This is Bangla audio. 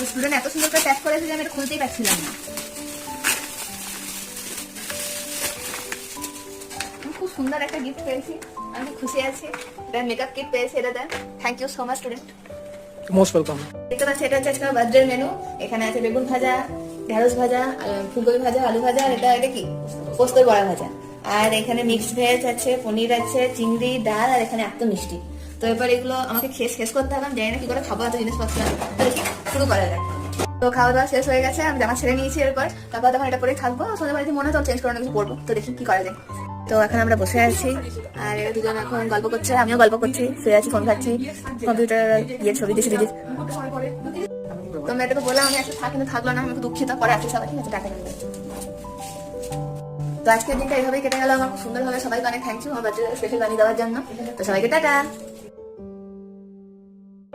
স্টুডেন্ট এত সুন্দর করে প্যাক করেছে যে আমি এটা খুলতেই পারছিলাম না। খুব সুন্দর একটা গিফট পেয়েছি, আমি খুশি আছি। এটা মেকআপ কিট পেয়েছি, এটাতে thank you so much student, most welcome. দেখতে পাচ্ছি এটা হচ্ছে আজকে বার্থডে মেনু। এখানে আছে বেগুন ভাজা, ঢেঁড়স ভাজা, ফুলকপি ভাজা, আলু ভাজা, আর এটা কি পোস্তর বড়া ভাজা, আর এখানে মিক্সড ভেজ আছে, পনির আছে, চিংড়ি, ডাল, আর এখানে এত মিষ্টি। তো এবার এগুলো আমাকে শেষ করতে হবে, আমি জানি না কি করে খাবো এত জিনিসপত্র। তো দেখি শুরু করা যাক। তো খাওয়া দাওয়া শেষ হয়ে গেছে, আমি জামা ছেড়ে নিয়েছি। এরপর তারপর তখন এটা পরে থাকবো, সন্ধ্যা বাড়িতে মনে হয় তো চেঞ্জ করানো কিছু পড়বো। তো দেখি কি করা যায়। তো এখন আমরা বসে আছি, আর এরা দুজন এখন গল্প করছে, আমিও গল্প করছি, শুয়ে আছি, ফোন খাচ্ছি, কম্পিউটার গিয়ে ছবি দিচ্ছি দিদি। তো আমি এটাকে বললাম আমি একটা কিন্তু থাকলো না, আমি খুব দুঃখিত, পরে আসছি সবাই, ঠিক আছে, টাকা নেবে। তো আজকের দিনটা এইভাবেই কেটে গেল আমার খুব সুন্দরভাবে। সবাইকে অনেক থ্যাংক ইউ আমার বাচ্চাদের স্পেশাল বানিয়ে দেওয়ার জন্য। তো সবাইকে টাটা।